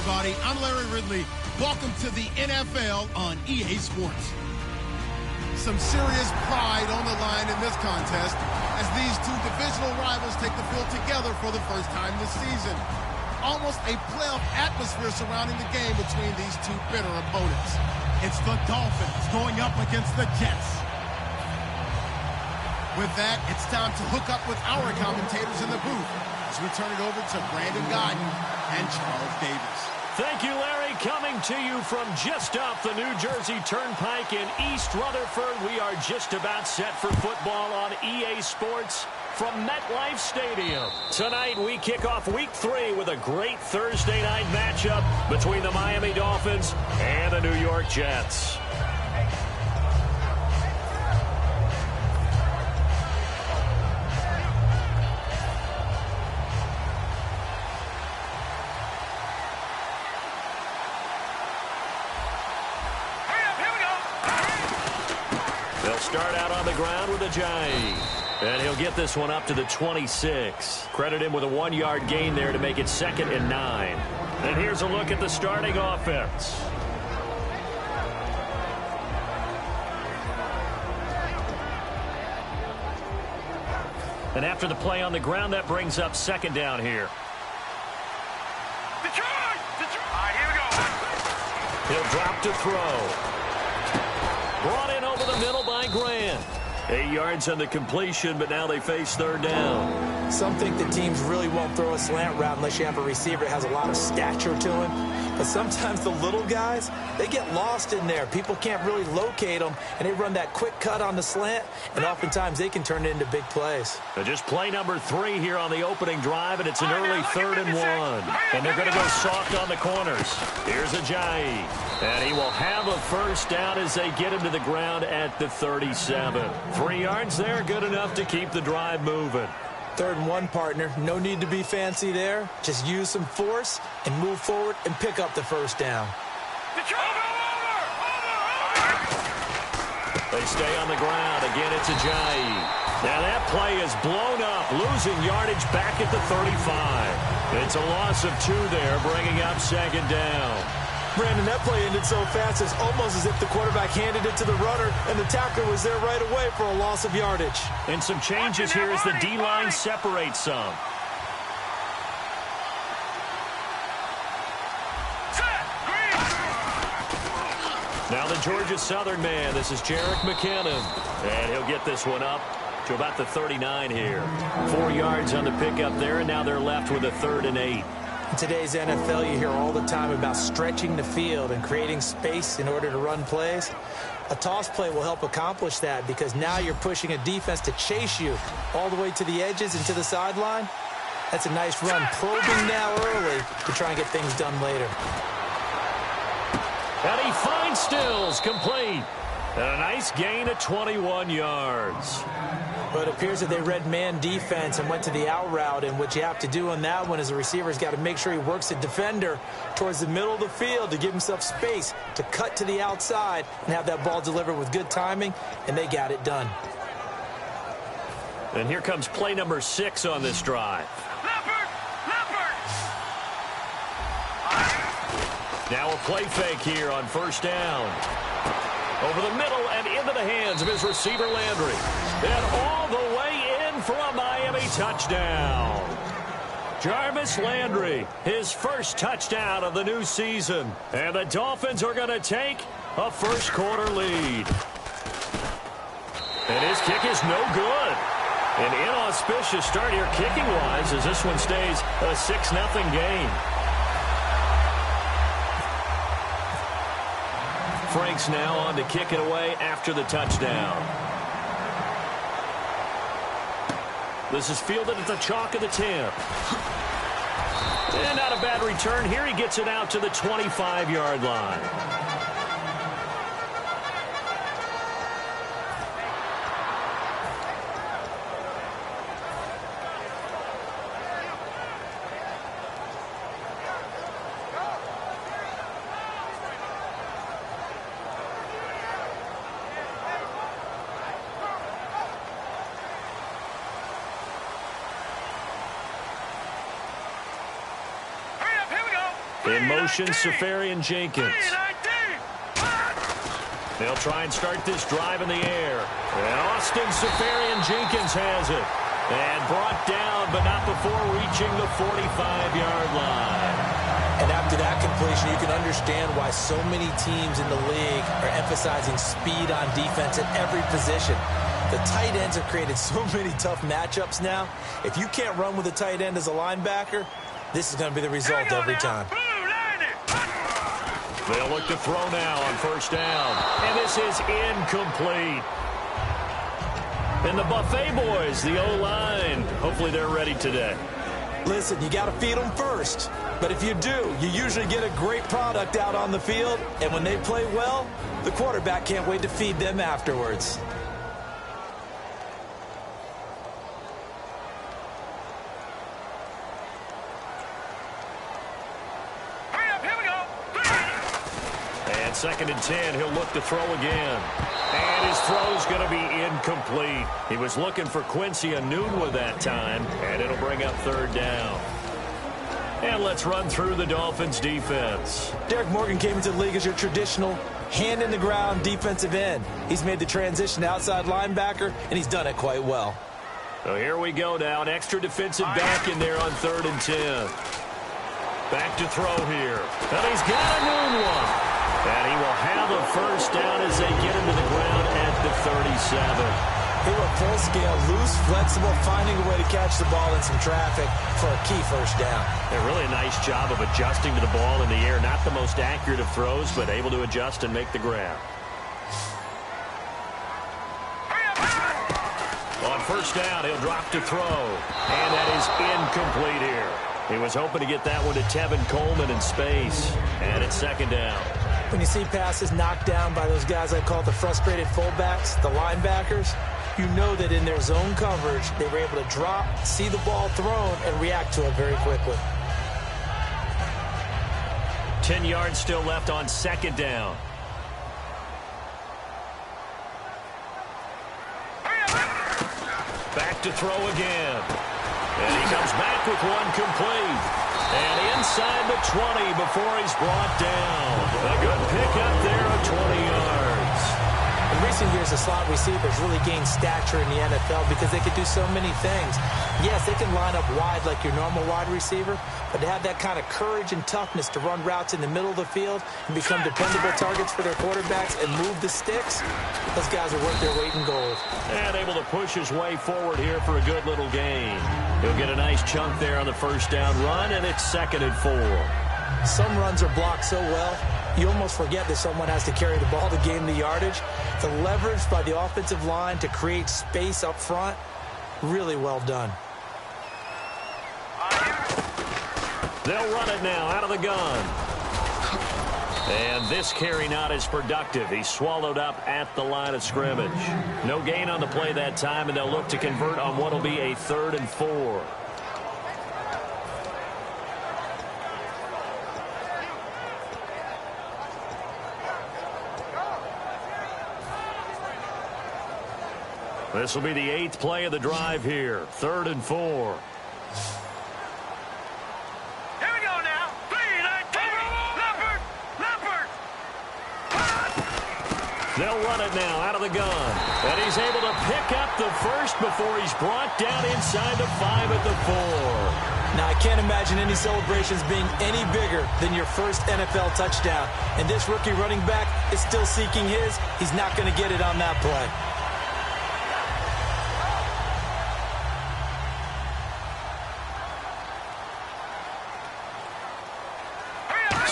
everybody. I'm Larry Ridley. Welcome to the NFL on EA Sports. Some serious pride on the line in this contest as these two divisional rivals take the field together for the first time this season. Almost a playoff atmosphere surrounding the game between these two bitter opponents. It's the Dolphins going up against the Jets. With that, it's time to hook up with our commentators in the booth as we turn it over to Brandon Godden and Charles Davis. Thank you, Larry. Coming to you from just off the New Jersey Turnpike in East Rutherford. We are just about set for football on EA Sports from MetLife Stadium. Tonight, we kick off Week 3 with a great Thursday night matchup between the Miami Dolphins and the New York Jets. Start out on the ground with Ajayi. And he'll get this one up to the 26. Credit him with a 1-yard gain there to make it 2nd and 9. And here's a look at the starting offense. And after the play on the ground, that brings up 2nd down here. Detroit! All right, here we go. He'll drop to throw. Brought in over the middle by Grant. 8 yards on the completion, but now they face 3rd down. Some think the teams really won't throw a slant route unless you have a receiver that has a lot of stature to him. But sometimes the little guys, they get lost in there. People can't really locate them, and they run that quick cut on the slant, and oftentimes they can turn it into big plays. So just play number 3 here on the opening drive, and it's an early 3rd and 1. And they're going to go soft on the corners. Here's Ajayi. And he will have a 1st down as they get him to the ground at the 37. 3 yards there, good enough to keep the drive moving. 3rd and 1, partner. No need to be fancy there. Just use some force and move forward and pick up the 1st down. They stay on the ground. Again, it's Ajayi. Now that play is blown up, losing yardage back at the 35. It's a loss of 2 there, bringing up 2nd down. Brandon, that play ended so fast, it's almost as if the quarterback handed it to the runner, and the tackler was there right away for a loss of yardage. And some changes here as the D-line separates some. Now the Georgia Southern man, this is Jerick McKinnon. And he'll get this one up to about the 39 here. 4 yards on the pickup there, and now they're left with a 3rd and 8. In today's NFL, you hear all the time about stretching the field and creating space in order to run plays. A toss play will help accomplish that because now you're pushing a defense to chase you all the way to the edges and to the sideline. That's a nice run, probing now early to try and get things done later. And he finds Stills, complete. And a nice gain of 21 yards. But it appears that they read man defense and went to the out route, and what you have to do on that one is the receiver's got to make sure he works the defender towards the middle of the field to give himself space to cut to the outside and have that ball delivered with good timing, and they got it done. And here comes play number 6 on this drive. Now a play fake here on 1st down. Over the middle and into the hands of his receiver, Landry. And all the way in for a Miami touchdown. Jarvis Landry, his 1st touchdown of the new season. And the Dolphins are going to take a 1st quarter lead. And his kick is no good. An inauspicious start here kicking-wise as this one stays a 6-0 game. Franks now on to kick it away after the touchdown. This is fielded at the chalk of the 10. And not a bad return here. He gets it out to the 25-yard line. In motion, Safarian Jenkins. They'll try and start this drive in the air. And Austin Safarian Jenkins has it. And brought down, but not before reaching the 45-yard line. And after that completion, you can understand why so many teams in the league are emphasizing speed on defense at every position. The tight ends have created so many tough matchups now. If you can't run with a tight end as a linebacker, this is going to be the result every time. They'll look to throw now on first down. And this is incomplete. And the Buffet boys, the O-line, hopefully they're ready today. Listen, you got to feed them first. But if you do, you usually get a great product out on the field. And when they play well, the quarterback can't wait to feed them afterwards. And 2nd and 10, he'll look to throw again. And his throw's going to be incomplete. He was looking for Quincy Enunwa that time, and it'll bring up 3rd down. And let's run through the Dolphins' defense. Derek Morgan came into the league as your traditional hand-in-the-ground defensive end. He's made the transition to outside linebacker, and he's done it quite well. So here we go now. An extra defensive back in there on 3rd and 10. Back to throw here. And he's got Enunwa. And he will have a first down as they get him to the ground at the 37. He went full scale, loose, flexible, finding a way to catch the ball in some traffic for a key first down. Yeah, really a nice job of adjusting to the ball in the air. Not the most accurate of throws, but able to adjust and make the grab. On first down, he'll drop to throw. And that is incomplete here. He was hoping to get that one to Tevin Coleman in space. And it's 2nd down. When you see passes knocked down by those guys I call the frustrated fullbacks, the linebackers, you know that in their zone coverage, they were able to drop, see the ball thrown, and react to it very quickly. 10 yards still left on 2nd down. Back to throw again. And he comes back with one complete. And inside the 20 before he's brought down. A good pickup there of 20 yards. In recent years, the slot receivers really gained stature in the NFL because they could do so many things. Yes, they can line up wide like your normal wide receiver, but to have that kind of courage and toughness to run routes in the middle of the field and become dependable targets for their quarterbacks and move the sticks, those guys are worth their weight in gold. And able to push his way forward here for a good little gain. He'll get a nice chunk there on the first down run, and it's 2nd and 4. Some runs are blocked so well, you almost forget that someone has to carry the ball to gain the yardage. The leverage by the offensive line to create space up front, really well done. They'll run it now out of the gun. And this carry not as productive. He's swallowed up at the line of scrimmage. No gain on the play that time, and they'll look to convert on what will be a 3rd and 4. This will be the 8th play of the drive here. 3rd and 4. They'll run it now out of the gun. And he's able to pick up the first before he's brought down inside the 5 at the 4. Now, I can't imagine any celebrations being any bigger than your first NFL touchdown. And this rookie running back is still seeking his. He's not going to get it on that play.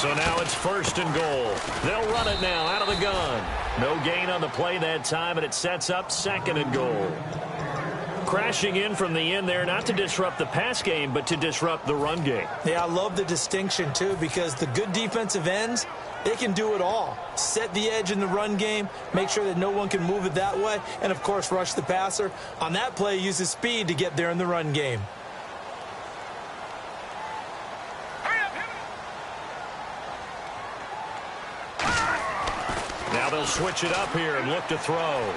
So now it's 1st and goal. They'll run it now out of the gun. No gain on the play that time, and it sets up 2nd and goal. Crashing in from the end there, not to disrupt the pass game, but to disrupt the run game. Yeah, I love the distinction, too, because the good defensive ends, they can do it all. Set the edge in the run game, make sure that no one can move it that way, and, of course, rush the passer. On that play, use his speed to get there in the run game. Now they'll switch it up here and look to throw.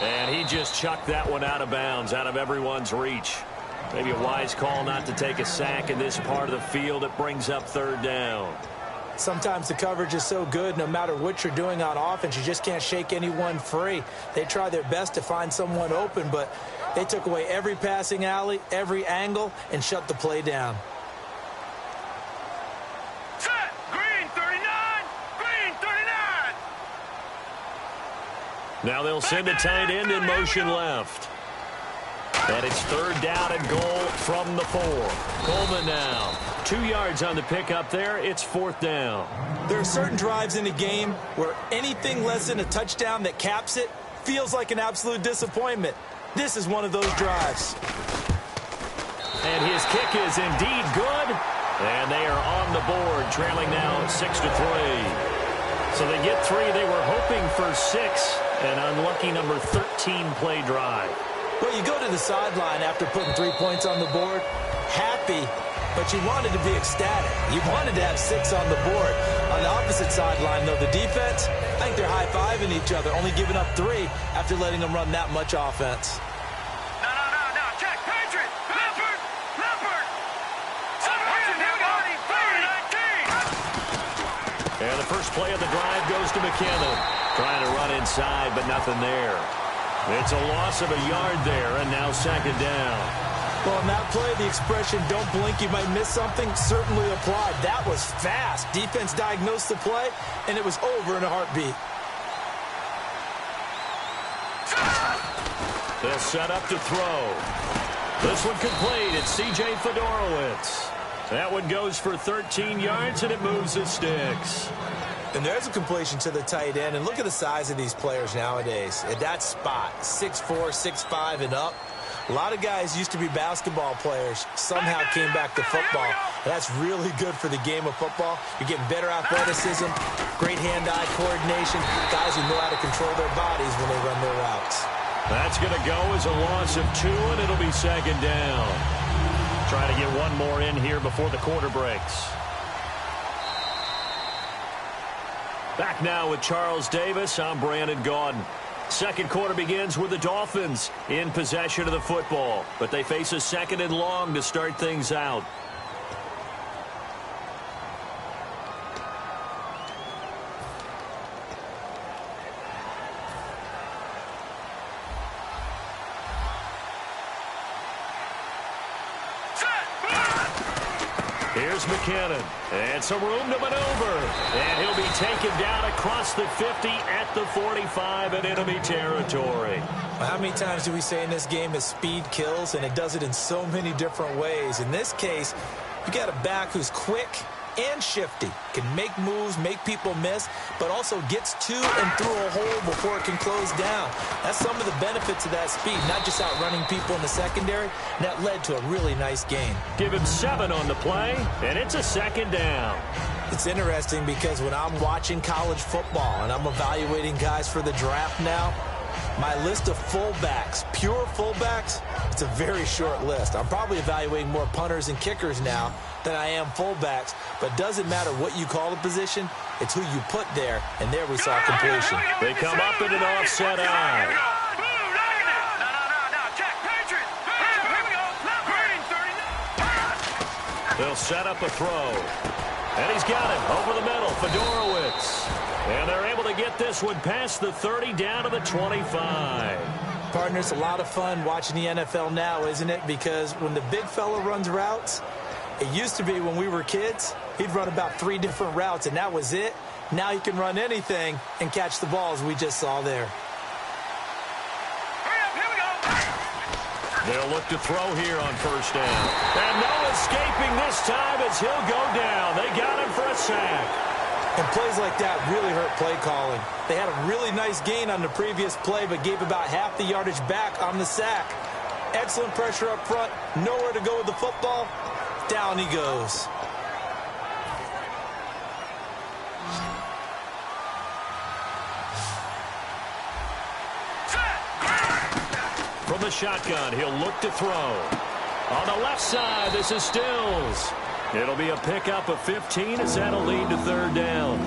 And he just chucked that one out of bounds, out of everyone's reach. Maybe a wise call not to take a sack in this part of the field. It brings up third down. Sometimes the coverage is so good, no matter what you're doing on offense, you just can't shake anyone free. They try their best to find someone open, but they took away every passing alley, every angle, and shut the play down. Set! Green 39! Green 39! Now they'll send the tight end in motion left. And it's third down and goal from the 4. Coleman now. 2 yards on the pickup there. It's fourth down. There are certain drives in a game where anything less than a touchdown that caps it feels like an absolute disappointment. This is one of those drives. And his kick is indeed good. And they are on the board, trailing now 6-3. So they get 3. They were hoping for 6. An unlucky number 13 play drive. Well, you go to the sideline after putting 3 points on the board, happy, but you wanted to be ecstatic. You wanted to have 6 on the board. On the opposite sideline, though, the defense, I think they're high-fiving each other, only giving up 3 after letting them run that much offense. No. Check. Patriot. Leopard. And the first play of the drive goes to McKinnon. Trying to run inside, but nothing there. It's a loss of a yard there, and now second down. Well, on that play, the expression, don't blink, you might miss something, certainly applied. That was fast. Defense diagnosed the play, and it was over in a heartbeat. They'll set up to throw. This one complete. It's C.J. Fedorowicz. That one goes for 13 yards, and it moves the sticks. And there's a completion to the tight end. And look at the size of these players nowadays. At that spot, 6'4", 6'5", and up. A lot of guys used to be basketball players, somehow came back to football. And that's really good for the game of football. You're getting better athleticism, great hand-eye coordination, guys who know how to control their bodies when they run their routes. That's going to go as a loss of 2, and it'll be second down. Trying to get one more in here before the quarter breaks. Back now with Charles Davis. I'm Brandon Gaudin. Second quarter begins with the Dolphins in possession of the football, but they face a second and long to start things out. Here's McKinnon, and some room to maneuver, and he'll be taken down across the 50 at the 45 in enemy territory. Well, how many times do we say in this game that speed kills, and it does it in so many different ways? In this case, you got a back who's quick and shifty, can make moves, make people miss, but also gets to and through a hole before it can close down. That's some of the benefits of that speed, not just outrunning people in the secondary. And that led to a really nice game. Give him 7 on the play, and it's a second down. It's interesting because when I'm watching college football and I'm evaluating guys for the draft now, my list of fullbacks, pure fullbacks, it's a very short list. I'm probably evaluating more punters and kickers now than I am fullbacks, but doesn't matter what you call the position, it's who you put there, and there we saw completion. They come up in an offset eye. They'll set up a throw. And he's got it over the middle, Fedorowicz. And they're able to get this one past the 30 down to the 25. Partners, a lot of fun watching the NFL now, isn't it? Because when the big fella runs routes, it used to be when we were kids, he'd run about 3 different routes, and that was it. Now he can run anything and catch the ball, as we just saw there. They'll look to throw here on first down. And no escaping this time as he'll go down. They got him for a sack. And plays like that really hurt play calling. They had a really nice gain on the previous play, but gave about half the yardage back on the sack. Excellent pressure up front. Nowhere to go with the football. Down he goes. From the shotgun, he'll look to throw. On the left side, this is Stills. It'll be a pickup of 15 as that'll lead to third down.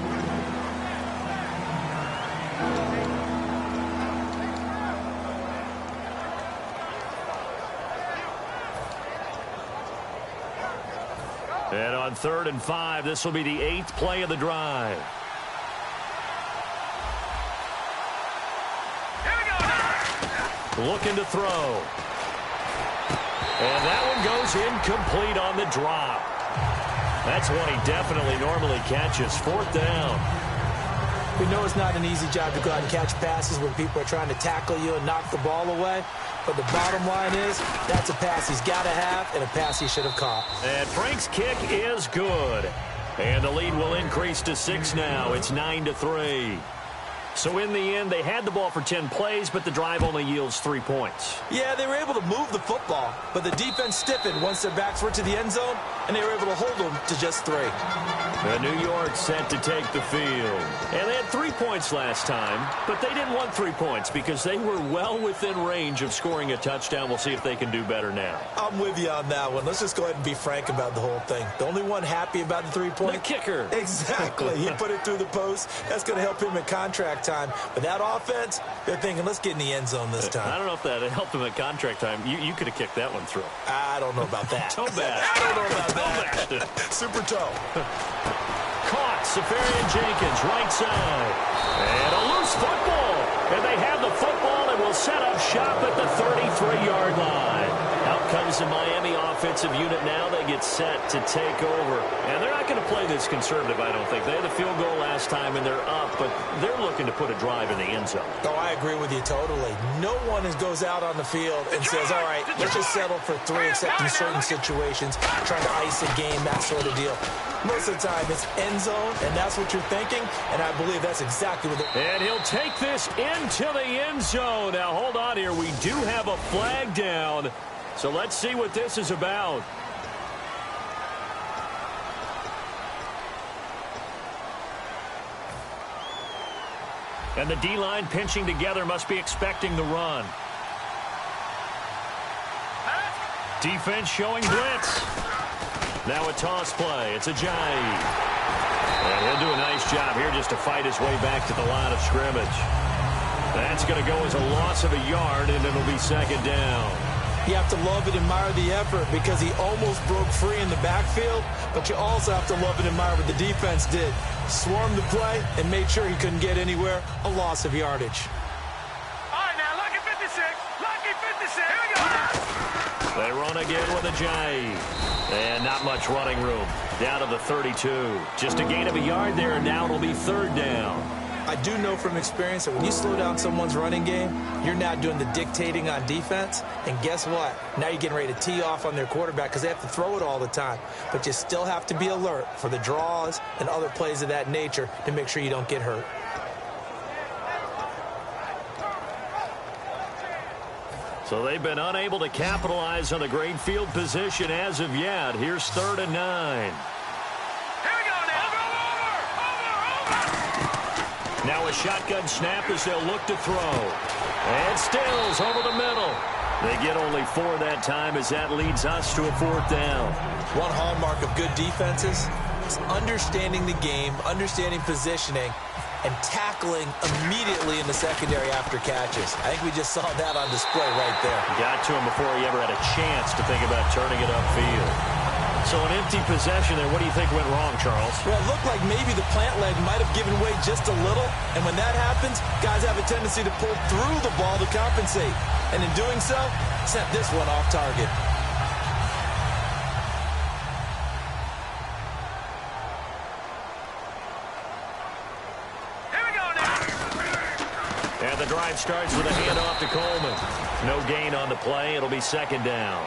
And on 3rd and 5, this will be the 8th play of the drive. Here we go. Looking to throw. And that one goes incomplete on the drop. That's one he definitely normally catches. 4th down. We know it's not an easy job to go out and catch passes when people are trying to tackle you and knock the ball away. But the bottom line is, that's a pass he's got to have and a pass he should have caught. And Frank's kick is good. And the lead will increase to 6 now. It's 9-3. So in the end, they had the ball for 10 plays, but the drive only yields 3 points. Yeah, they were able to move the football, but the defense stiffened once their backs were to the end zone, and they were able to hold them to just 3. The New York set to take the field. And they had 3 points last time, but they didn't want 3 points because they were well within range of scoring a touchdown. We'll see if they can do better now. I'm with you on that one. Let's just go ahead and be frank about the whole thing. The only one happy about the 3-point? The kicker. Exactly. He put it through the post. That's going to help him in contract time. But that offense, they're thinking, let's get in the end zone this time. I don't know if that helped him at contract time. You could have kicked that one through. I don't know about that. Toe bash. I don't know about that. Super toe. Caught. Safarian Jenkins, right side. And a loose football. And they have the football and will set up shop at the 33-yard line. Out comes the Miami offensive unit now. They get set to take over. And they're not going to play this conservative, I don't think. They had the field goal last time, and they're up, but they're looking to put a drive in the end zone. Oh, I agree with you totally. No one goes out on the field and says, all right, let's just settle for 3, except in certain situations, trying to ice a game, that sort of deal. Most of the time, it's end zone, and that's what you're thinking, and I believe that's exactly what And he'll take this into the end zone. Now, hold on here. We do have a flag down, so let's see what this is about. And the D-line pinching together, must be expecting the run. Defense showing blitz. Now a toss play. It's Ajayi. And he'll do a nice job here just to fight his way back to the line of scrimmage. That's going to go as a loss of a yard, and it'll be 2nd down. You have to love and admire the effort because he almost broke free in the backfield, but you also have to love and admire what the defense did. Swarmed the play and made sure he couldn't get anywhere. A loss of yardage. All right, now, lucky 56. Lucky 56. Here we go. They run again with Ajayi. And not much running room. Down to the 32. Just a gain of a yard there, and now it'll be 3rd down. I do know from experience that when you slow down someone's running game, you're now doing the dictating on defense. And guess what? Now you're getting ready to tee off on their quarterback because they have to throw it all the time. But you still have to be alert for the draws and other plays of that nature to make sure you don't get hurt. So they've been unable to capitalize on the great field position as of yet. Here's 3rd and 9. Now a shotgun snap as they'll look to throw. And Stills over the middle. They get only 4 that time as that leads us to a 4th down. One hallmark of good defenses is understanding the game, understanding positioning, and tackling immediately in the secondary after catches. I think we just saw that on display right there. Got to him before he ever had a chance to think about turning it upfield. So an empty possession there. What do you think went wrong, Charles? Well, it looked like maybe the plant leg might have given way just a little. And when that happens, guys have a tendency to pull through the ball to compensate. And in doing so, sent this one off target. Here we go now. And the drive starts with a handoff to Coleman. No gain on the play. It'll be 2nd down.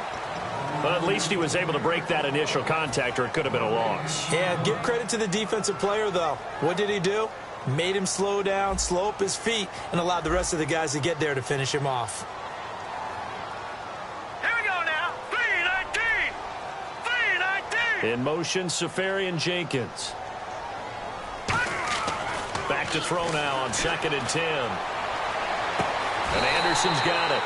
But at least he was able to break that initial contact, or it could have been a loss. Yeah, give credit to the defensive player, though. What did he do? Made him slow down, slow up his feet, and allowed the rest of the guys to get there to finish him off. Here we go now. 3-19. 3-19. In motion, Safarian Jenkins. Back to throw now on 2nd and 10. And Anderson's got it.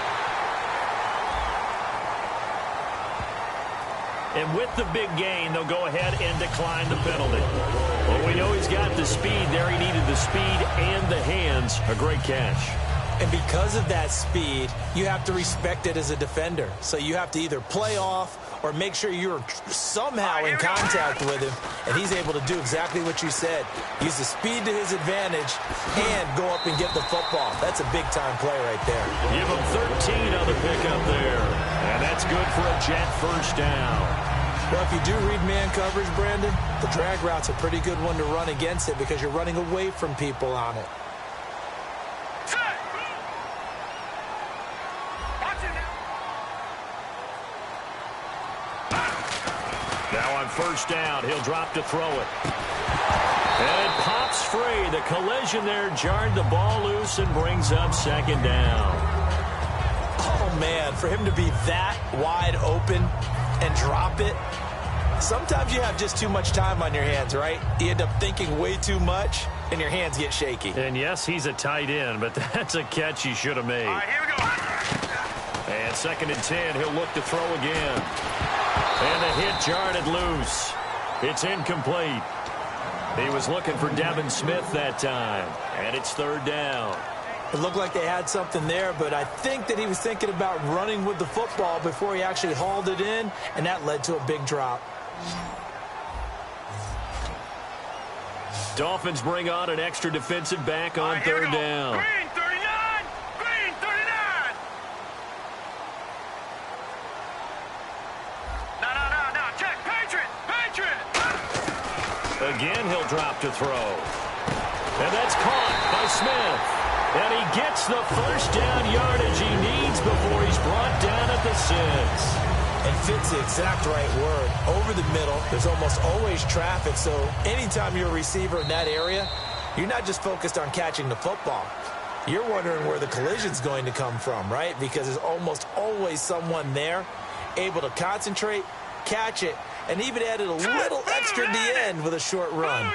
And with the big gain, they'll go ahead and decline the penalty. Well, we know he's got the speed there. He needed the speed and the hands. A great catch. And because of that speed, you have to respect it as a defender. So you have to either play off or make sure you're somehow in contact with him, and he's able to do exactly what you said. Use the speed to his advantage and go up and get the football. That's a big-time play right there. Give him 13 on the pickup there, and that's good for a Jet first down. Well, if you do read man coverage, Brandon, the drag route's a pretty good one to run against it because you're running away from people on it. Now on first down, he'll drop to throw it. And it pops free. The collision there jarred the ball loose and brings up second down. Oh, man, for him to be that wide open and drop it. Sometimes you have just too much time on your hands, right? You end up thinking way too much, and your hands get shaky. And yes, he's a tight end, but that's a catch he should have made. All right, here we go. And 2nd and 10, he'll look to throw again. And the hit jarred it loose. It's incomplete. He was looking for Devin Smith that time, and it's 3rd down. It looked like they had something there, but I think that he was thinking about running with the football before he actually hauled it in, and that led to a big drop. Dolphins bring on an extra defensive back on 3rd down. Green 39! Green 39! No. Check. Patriot! Again, he'll drop to throw. And that's caught by Smith. And he gets the first down yardage he needs before he's brought down at the 6. And fit's the exact right word. Over the middle, there's almost always traffic, so anytime you're a receiver in that area, you're not just focused on catching the football. You're wondering where the collision's going to come from, right? Because there's almost always someone there able to concentrate, catch it, and even added a little extra at the end with a short run.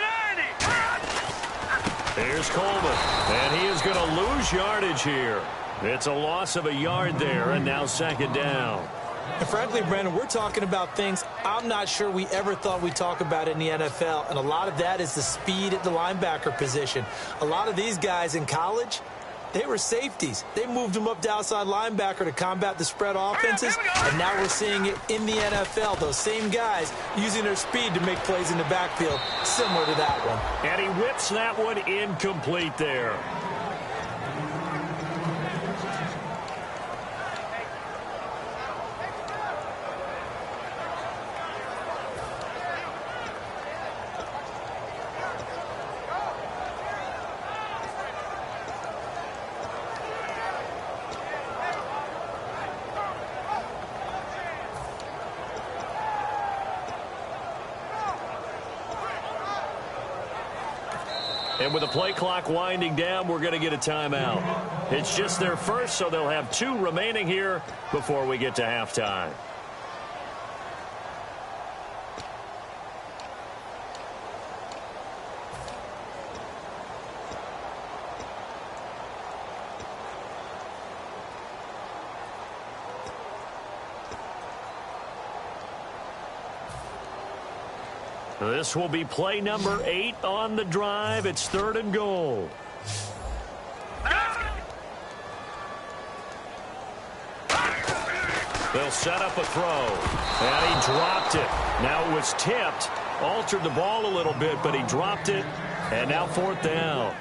Here's Coleman, and he is going to lose yardage here. It's a loss of a yard there, and now 2nd down. And frankly, Brandon, we're talking about things I'm not sure we ever thought we'd talk about in the NFL, and a lot of that is the speed at the linebacker position. A lot of these guys in college, they were safeties. They moved them up to outside linebacker to combat the spread offenses, and now we're seeing it in the NFL. Those same guys using their speed to make plays in the backfield, similar to that one. And he whips that one incomplete there. And with the play clock winding down, we're going to get a timeout. It's just their first, so they'll have 2 remaining here before we get to halftime. This will be play number 8 on the drive. It's 3rd and goal. They'll set up a throw. And he dropped it. Now it was tipped. Altered the ball a little bit, but he dropped it. And now 4th down.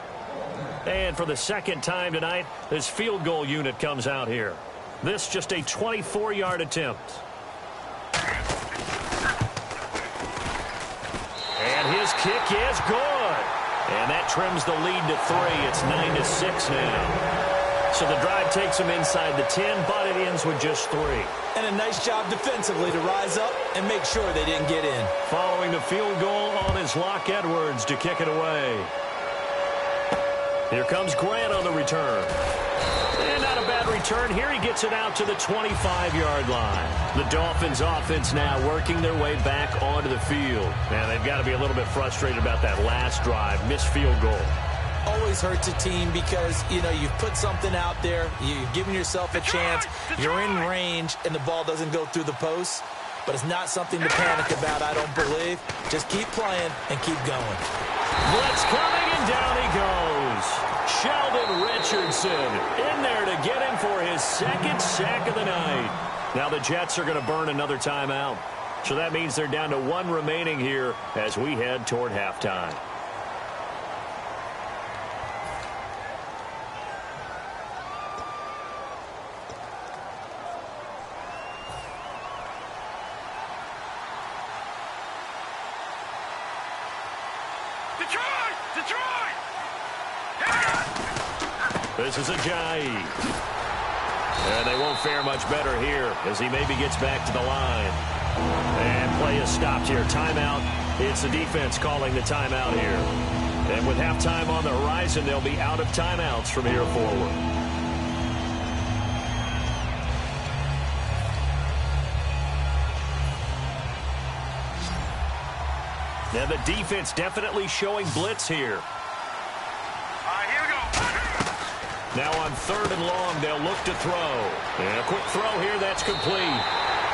And for the 2nd time tonight, this field goal unit comes out here. This just a 24-yard attempt. And his kick is good. And that trims the lead to 3. It's 9-6 now. So the drive takes him inside the 10, but it ends with just 3. And a nice job defensively to rise up and make sure they didn't get in. Following the field goal on his Locke Edwards to kick it away. Here comes Grant on the return. And not a bad return. Here he gets it out to the 25-yard line. The Dolphins offense now working their way back onto the field. And they've got to be a little bit frustrated about that last drive. Missed field goal. Always hurts a team because, you know, you've put something out there. You've given yourself a chance. You're in range, and the ball doesn't go through the posts. But it's not something to panic about, I don't believe. Just keep playing and keep going. Blitz coming, and down he goes. Sheldon Richardson in there to get him for his 2nd sack of the night. Now the Jets are going to burn another timeout. So that means they're down to one remaining here as we head toward halftime. Detroit! This is Ajayi. And they won't fare much better here as he maybe gets back to the line. And play is stopped here. Timeout. It's the defense calling the timeout here. And with halftime on the horizon, they'll be out of timeouts from here forward. Now the defense definitely showing blitz here. All right, here we go. Now on 3rd and long, they'll look to throw. And a quick throw here, that's complete.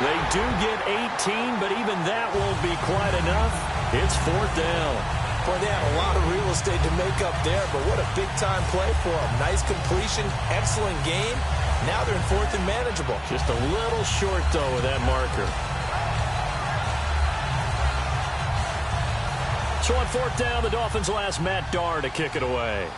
They do get 18, but even that won't be quite enough. It's 4th down. Boy, they had a lot of real estate to make up there, but what a big-time play for them. Nice completion, excellent game. Now they're in 4th and manageable. Just a little short, though, with that marker. So on 4th down, the Dolphins will ask Matt Darr to kick it away.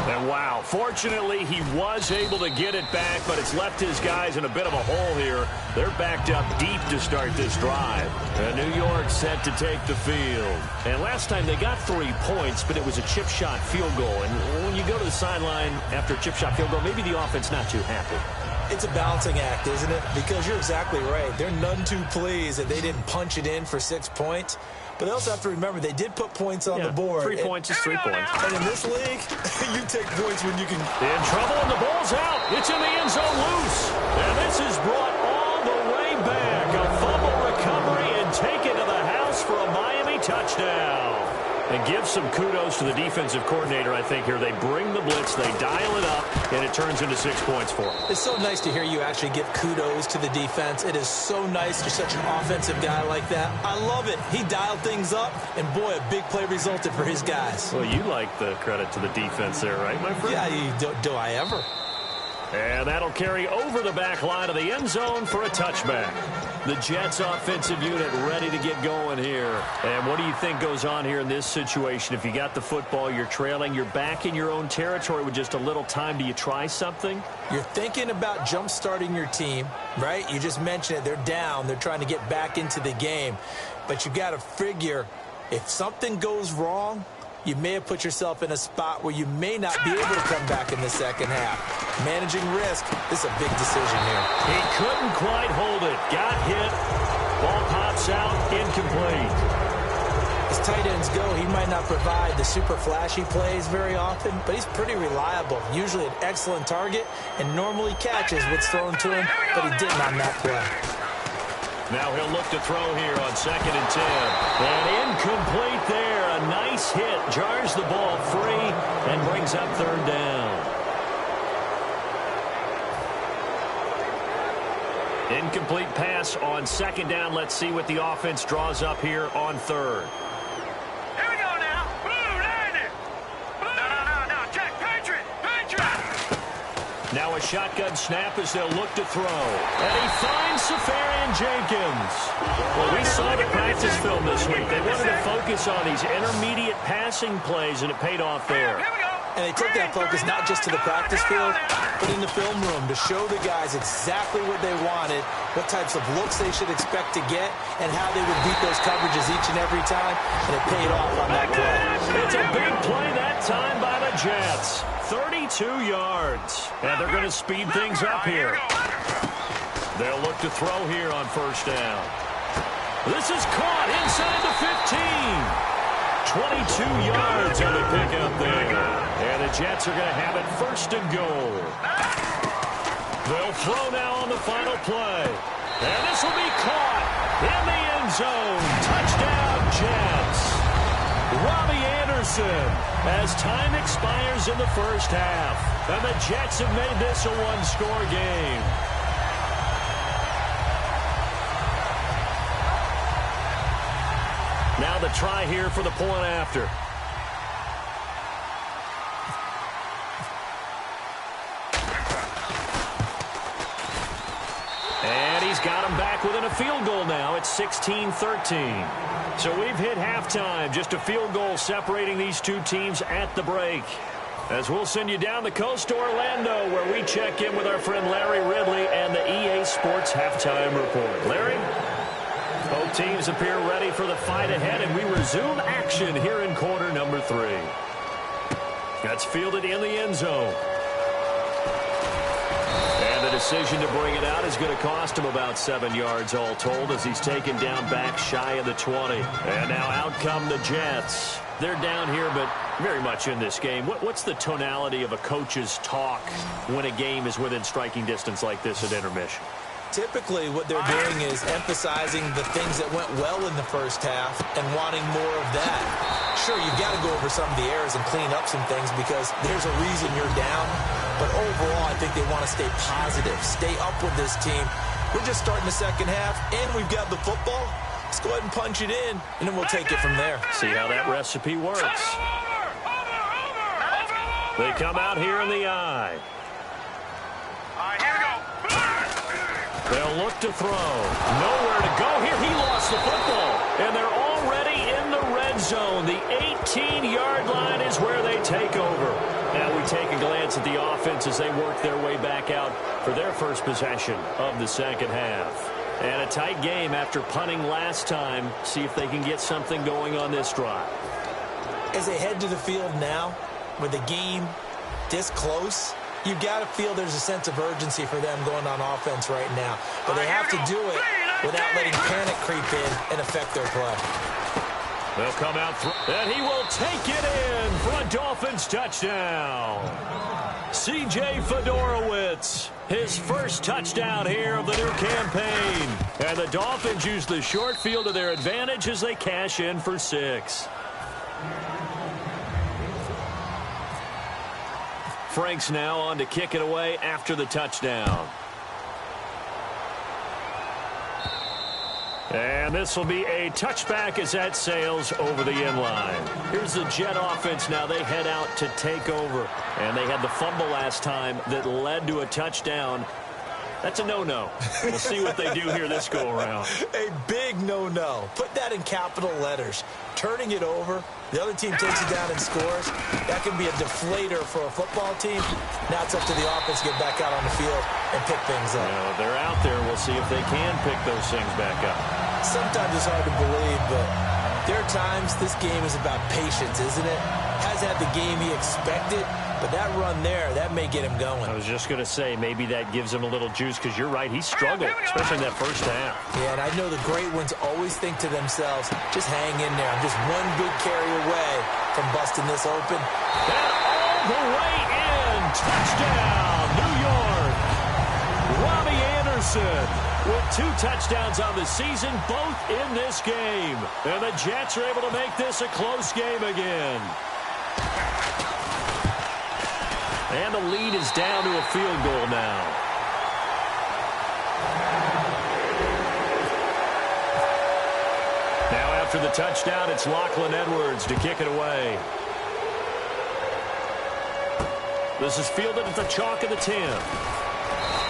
And wow, fortunately he was able to get it back, but it's left his guys in a bit of a hole here. They're backed up deep to start this drive. And New York set to take the field. And last time they got 3 points, but it was a chip shot field goal. And when you go to the sideline after a chip shot field goal, maybe the offense not too happy. It's a balancing act, isn't it? Because you're exactly right. They're none too pleased that they didn't punch it in for 6 points. But they also have to remember they did put points on the board. 3 points is 3 points. And in this league, you take points when you can. In trouble, and the ball's out. It's in the end zone loose. And this is brought all the way back. A fumble recovery and taken to the house for a Miami touchdown. And give some kudos to the defensive coordinator, I think, here. They bring the blitz, they dial it up, and it turns into 6 points for them. It's so nice to hear you actually give kudos to the defense. It is so nice. You're such an offensive guy like that. I love it. He dialed things up, and boy, a big play resulted for his guys. Well, you like the credit to the defense there, right, my friend? Yeah, do I ever? And that'll carry over the back line of the end zone for a touchback. The Jets offensive unit ready to get going here. And what do you think goes on here in this situation? If you got the football, you're trailing, you're back in your own territory with just a little time. Do you try something? You're thinking about jump-starting your team, right? You just mentioned it. They're down. They're trying to get back into the game. But you got to figure if something goes wrong, you may have put yourself in a spot where you may not be able to come back in the second half. Managing risk is a big decision here. He couldn't quite hold it. Got hit. Ball pops out. Incomplete. As tight ends go, he might not provide the super flashy plays very often, but he's pretty reliable. Usually an excellent target and normally catches what's thrown to him, but he didn't on that play. Now he'll look to throw here on 2nd and 10. And incomplete there. A nice hit. Jars the ball free and brings up 3rd down. Incomplete pass on 2nd down. Let's see what the offense draws up here on 3rd. Here we go now. Blue, landing. Blue. No. Check. Patriot. Now a shotgun snap as they'll look to throw. And he finds Safarian Jenkins. Well, we saw the practice film this week. They wanted to focus on these intermediate passing plays, and it paid off there. Here we go. And they took that focus not just to the practice field, but in the film room to show the guys exactly what they wanted, what types of looks they should expect to get, and how they would beat those coverages each and every time, and it paid off on that play. It's a big play that time by the Jets. 32 yards. And they're going to speed things up here. They'll look to throw here on 1st down. This is caught inside the 15. 22 yards on the pickup there. And the Jets are going to have it 1st and goal. They'll throw now on the final play. And this will be caught in the end zone. Touchdown, Jets. Robbie Anderson as time expires in the 1st half. And the Jets have made this a one-score game. Now the try here for the point after. And he's got him back within a field goal now. It's 16-13. So we've hit halftime. Just a field goal separating these two teams at the break. As we'll send you down the coast to Orlando, where we check in with our friend Larry Ridley and the EA Sports Halftime Report. Larry? Both teams appear ready for the fight ahead, and we resume action here in quarter number 3. That's fielded in the end zone. And the decision to bring it out is going to cost him about 7 yards all told, as he's taken down back shy of the 20. And now out come the Jets. They're down here, but very much in this game. What's the tonality of a coach's talk when a game is within striking distance like this at intermission? Typically, what they're doing is emphasizing the things that went well in the first half and wanting more of that. Sure, you've got to go over some of the errors and clean up some things because there's a reason you're down. But overall, I think they want to stay positive, stay up with this team. We're just starting the second half, and we've got the football. Let's go ahead and punch it in, and then we'll take it from there. See how that recipe works. They come out here in the eye. They'll look to throw. Nowhere to go here. He lost the football. And they're already in the red zone. The 18-yard line is where they take over. Now we take a glance at the offense as they work their way back out for their first possession of the second half. And a tight game after punting last time. See if they can get something going on this drive. As they head to the field now, with the game this close, you've got to feel there's a sense of urgency for them going on offense right now. But they have to do it without letting panic creep in and affect their play. They'll come out, and he will take it in for a Dolphins touchdown. C.J. Fedorowicz, his first touchdown here of the new campaign. And the Dolphins use the short field to their advantage as they cash in for 6. Franks now on to kick it away after the touchdown. And this will be a touchback as that sails over the end line. Here's the Jet offense now. They head out to take over. And they had the fumble last time that led to a touchdown. That's a no-no. We'll see what they do here this go-around. A big no-no. Put that in capital letters. Turning it over, the other team takes it down and scores. That can be a deflator for a football team. Now it's up to the offense to get back out on the field and pick things up. They're out there. We'll see if they can pick those things back up. Sometimes it's hard to believe, but there are times this game is about patience, isn't it? Has had the game he expected, but that run there, that may get him going. I was just going to say, maybe that gives him a little juice, because you're right, he struggled, especially in that first half. Yeah, and I know the great ones always think to themselves, just hang in there. I'm just one big carry away from busting this open. And all the way in. Touchdown, New York. Robbie Anderson with 2 touchdowns on the season, both in this game. And the Jets are able to make this a close game again. And the lead is down to a field goal now. Now after the touchdown, it's Lachlan Edwards to kick it away. This is fielded at the chalk of the 10.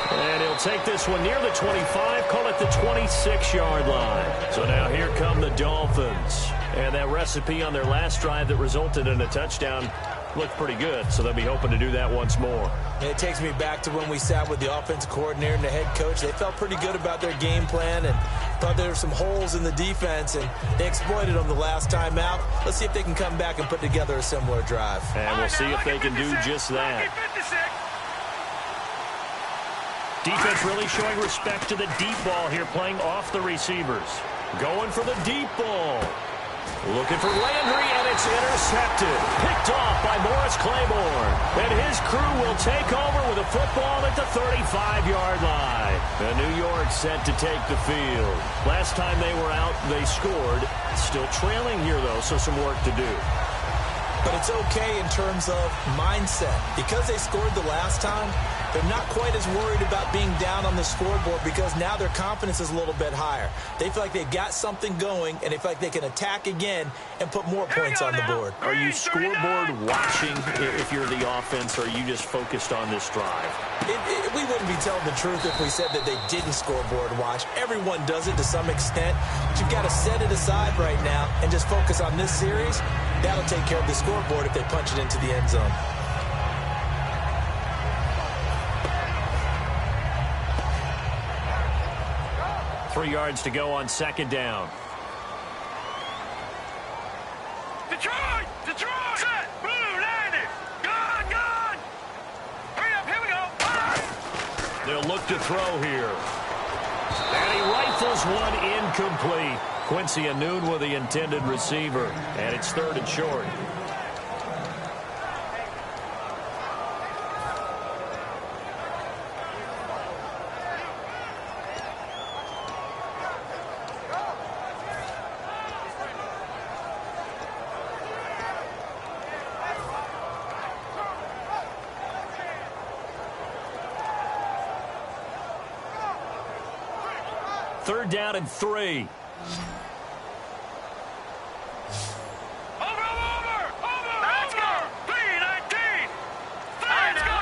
And he'll take this one near the 25, call it the 26-yard line. So now here come the Dolphins. And that recipe on their last drive that resulted in a touchdown looked pretty good, so they'll be hoping to do that once more. And it takes me back to when we sat with the offensive coordinator and the head coach. They felt pretty good about their game plan and thought there were some holes in the defense, and they exploited them the last time out. Let's see if they can come back and put together a similar drive. And we'll see if they can do just that. Defense really showing respect to the deep ball here, playing off the receivers. Going for the deep ball. Looking for Landry, and it's intercepted. Picked off by Morris Claiborne. And his crew will take over with a football at the 35-yard line. And New York set to take the field. Last time they were out, they scored. Still trailing here, though, so some work to do. but it's okay in terms of mindset. Because they scored the last time, they're not quite as worried about being down on the scoreboard because now their confidence is a little bit higher. They feel like they've got something going, and they feel like they can attack again and put more points on the board. Are you scoreboard watching if you're the offense, or are you just focused on this drive? We wouldn't be telling the truth if we said that they didn't scoreboard watch. Everyone does it to some extent, but you've got to set it aside right now and just focus on this series. That'll take care of the scoreboard if they punch it into the end zone. Three yards to go on second down. Detroit! Detroit! Set! Blue, landed! Gone! Gone! Hurry up, here we go! They'll look to throw here. And he rifles one incomplete. Quincy Anoon with the intended receiver. And it's third and short. Third down and 3. Let's go! 3-19! Let's go!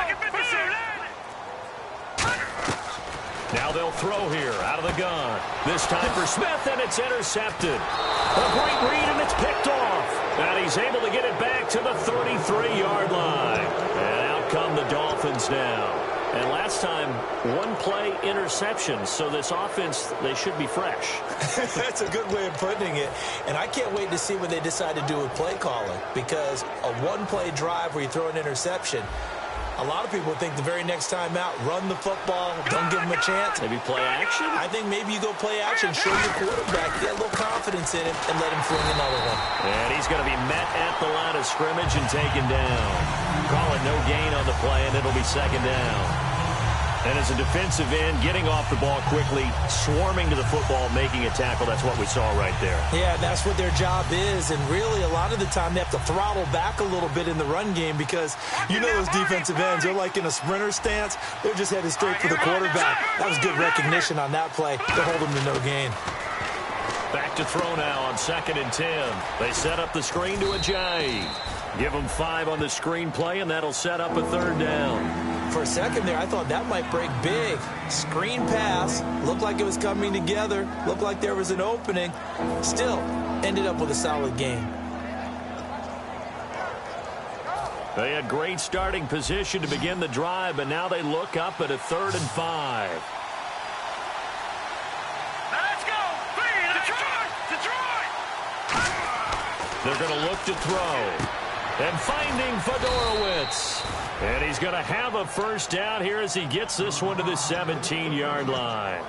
Now they'll throw here out of the gun. This time for Smith, and it's intercepted. A great read, and it's picked off. And he's able to get it back to the 33-yard line. And out come the Dolphins now. And last time, one play interception. So this offense, they should be fresh. That's a good way of putting it. And I can't wait to see what they decide to do with play calling. Because a one-play drive where you throw an interception, a lot of people think the very next time out, run the football, don't give them a chance. Maybe play action? I think maybe you go play action, show your quarterback, get a little confidence in him, and let him fling another one. And he's going to be met at the line of scrimmage and taken down. Call it no gain on the play, and it'll be second down. And as a defensive end, getting off the ball quickly, swarming to the football, making a tackle, that's what we saw right there. Yeah, that's what their job is. And really, a lot of the time, they have to throttle back a little bit in the run game because you know those defensive ends, they're like in a sprinter stance. They're just headed straight for the quarterback. That was good recognition on that play to hold them to no gain. Back to throw now on 2nd and 10. They set up the screen to Ajayi. Give them 5 on the screen play, and that'll set up a third down. For a second there, I thought that might break big. Screen pass, looked like it was coming together, looked like there was an opening. Still, ended up with a solid game. They had great starting position to begin the drive, but now they look up at a 3rd and 5. Let's go! Detroit! They're going to look to throw. And finding Fedorowicz. And he's going to have a first down here as he gets this one to the 17-yard line.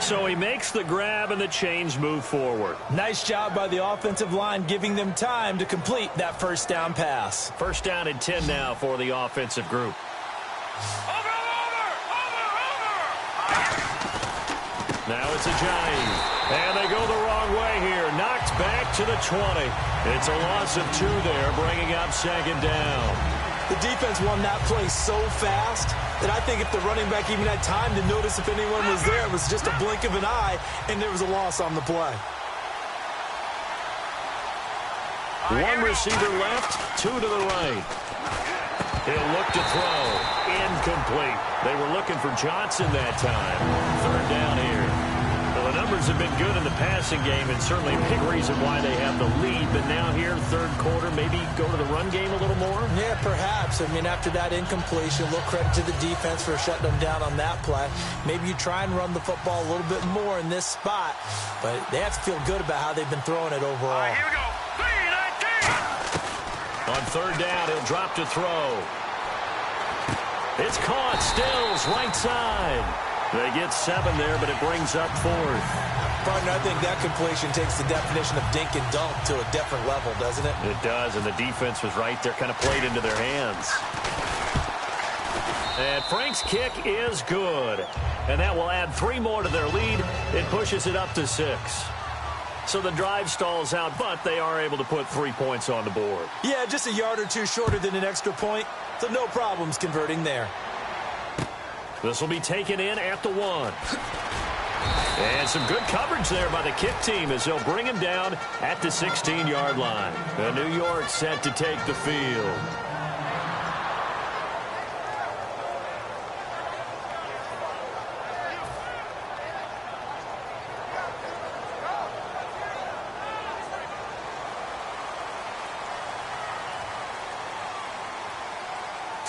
So he makes the grab and the change move forward. Nice job by the offensive line giving them time to complete that first down pass. First down and 10 now for the offensive group. Over! Now it's Ajayi. And they go the wrong way here. Knocked back to the 20. It's a loss of 2 there, bringing up second down. The defense won that play so fast that I think if the running back even had time to notice if anyone was there, it was just a blink of an eye, and there was a loss on the play. One receiver left, 2 to the right. He'll look to throw. Incomplete. They were looking for Johnson that time. Third down here. Well, the numbers have been good in the passing game, and certainly a big reason why they have the lead. But now here, third quarter, maybe go to the run game a little more? Yeah, perhaps. I mean, after that incompletion, a little credit to the defense for shutting them down on that play. Maybe you try and run the football a little bit more in this spot. But they have to feel good about how they've been throwing it overall. Here we go. 3-19! On third down, he'll drop to throw. It's caught. Stills, right side. They get 7 there, but it brings up 4th. Partner, I think that completion takes the definition of dink and dunk to a different level, doesn't it? It does, and the defense was right there, kind of played into their hands. And Frank's kick is good. And that will add 3 more to their lead. It pushes it up to 6. So the drive stalls out, but they are able to put 3 points on the board. Yeah, just a yard or two shorter than an extra point, so no problems converting there. This will be taken in at the 1. And some good coverage there by the kick team as they'll bring him down at the 16-yard line. And New York set to take the field.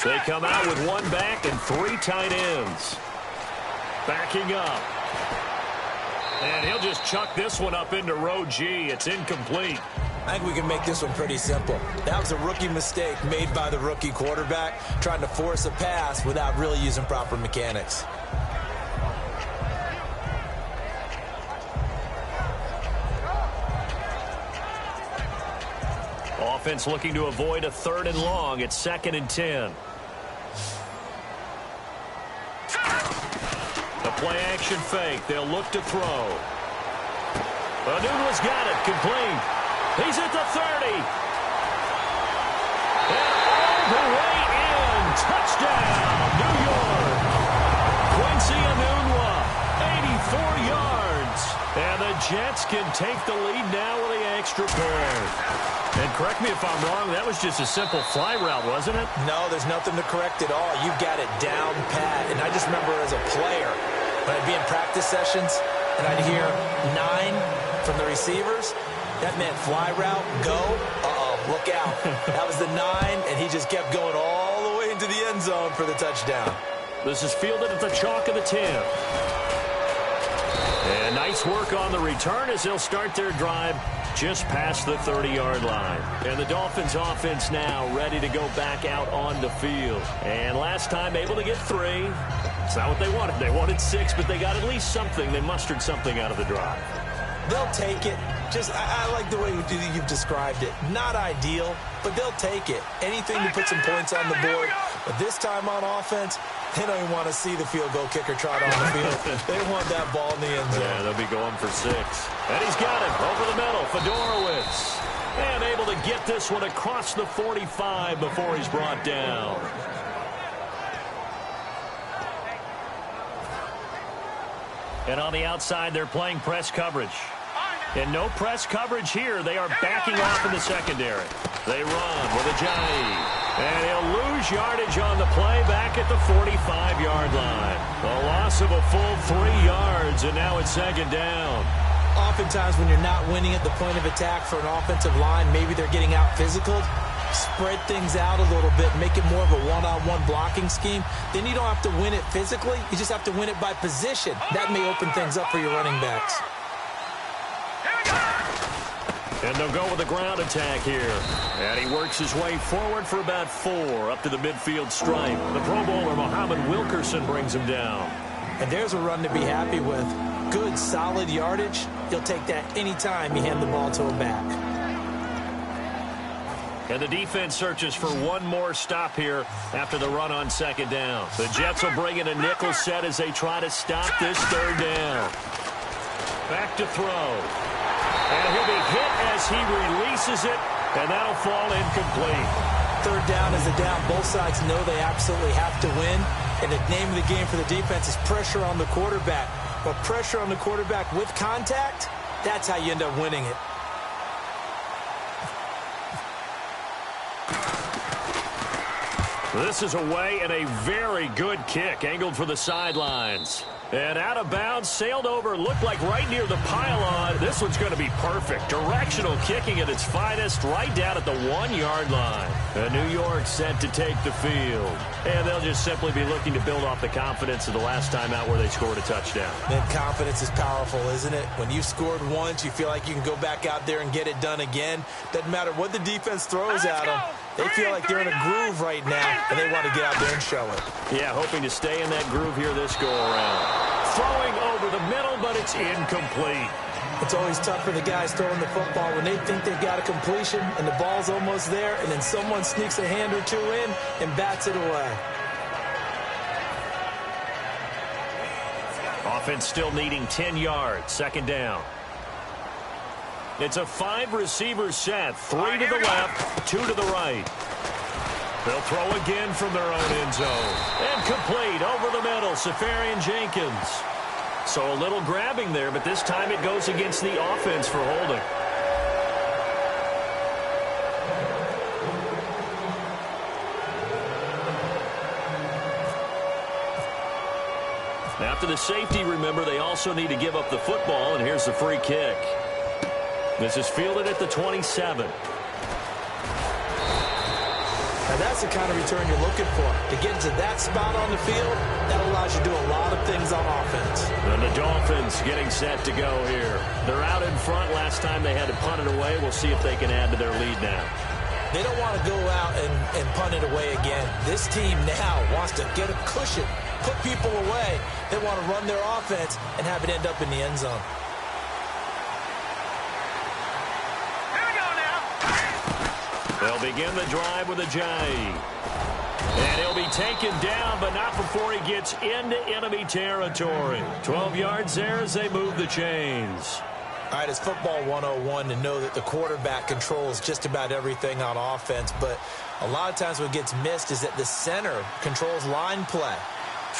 They come out with 1 back and 3 tight ends. Backing up. And he'll just chuck this one up into row G. It's incomplete. I think we can make this one pretty simple. That was a rookie mistake made by the rookie quarterback, trying to force a pass without really using proper mechanics. Offense looking to avoid a 3rd and long. It's 2nd and 10. The play-action fake. They'll look to throw. Anunwa's got it. Complete. He's at the 30. And all the way in. Touchdown, New York. Quincy Enunwa, 84 yards. And the Jets can take the lead now with the extra point. And correct me if I'm wrong, that was just a simple fly route, wasn't it? No, there's nothing to correct at all. You've got it down pat. And I just remember as a player, when I'd be in practice sessions and I'd hear 9 from the receivers, that meant fly route, go, look out. That was the 9, and he just kept going all the way into the end zone for the touchdown. This is fielded at the chalk of the 10. And nice work on the return as they'll start their drive just past the 30-yard line. And the Dolphins offense now ready to go back out on the field. And last time able to get 3. It's not what they wanted. They wanted 6, but they got at least something. They mustered something out of the drive. They'll take it. I like the way you've described it. Not ideal, but they'll take it. Anything to put some points on the board. But this time on offense, they don't even want to see the field goal kicker trot on the field. They want that ball in the end zone. Yeah, they'll be going for 6. And he's got it over the middle. Fedorowicz. And able to get this one across the 45 before he's brought down. And on the outside, they're playing press coverage. And no press coverage here. They are backing off in the secondary. They run with Ajayi. And he'll lose yardage on the play back at the 45-yard line. A loss of a full 3 yards, and now it's 2nd down. Oftentimes when you're not winning at the point of attack for an offensive line, maybe they're getting out physical. Spread things out a little bit, make it more of a one-on-one blocking scheme. Then you don't have to win it physically. You just have to win it by position. That may open things up for your running backs. And they'll go with a ground attack here. And he works his way forward for about 4 up to the midfield stripe. The Pro Bowler, Muhammad Wilkerson, brings him down. And there's a run to be happy with. Good, solid yardage. He'll take that anytime you hand the ball to him back. And the defense searches for one more stop here after the run on 2nd down. The Jets will bring in a nickel set as they try to stop this 3rd down. Back to throw. And he'll be hit as he releases it, and that'll fall incomplete. 3rd down is a down. Both sides know they absolutely have to win. And the name of the game for the defense is pressure on the quarterback. But pressure on the quarterback with contact, that's how you end up winning it. This is away and a very good kick, angled for the sidelines. And out of bounds, sailed over, looked like right near the pylon. This one's going to be perfect. Directional kicking at its finest, right down at the 1-yard line. And New York set to take the field. And they'll just simply be looking to build off the confidence of the last time out where they scored a touchdown. Man, confidence is powerful, isn't it? When you've scored once, you feel like you can go back out there and get it done again. Doesn't matter what the defense throws at them. They feel like they're in a groove right now, and they want to get out there and show it. Yeah, hoping to stay in that groove here this go-around. Throwing over the middle, but it's incomplete. It's always tough for the guys throwing the football when they think they've got a completion and the ball's almost there, and then someone sneaks a hand or two in and bats it away. Offense still needing 10 yards. 2nd down. It's a 5-receiver set. 3 to the left, 2 to the right. They'll throw again from their own end zone. And complete over the middle, Safarian Jenkins. So a little grabbing there, but this time it goes against the offense for holding. After the safety, remember, they also need to give up the football, and here's the free kick. This is fielded at the 27. Now that's the kind of return you're looking for. To get into that spot on the field, that allows you to do a lot of things on offense. And the Dolphins getting set to go here. They're out in front. Last time they had to punt it away. We'll see if they can add to their lead now. They don't want to go out and punt it away again. This team now wants to get a cushion, put people away. They want to run their offense and have it end up in the end zone. Here we go now. They'll begin the drive with a J. And he'll be taken down, but not before he gets into enemy territory. 12 yards there as they move the chains. All right, it's football 101 to know that the quarterback controls just about everything on offense, but a lot of times what gets missed is that the center controls line play.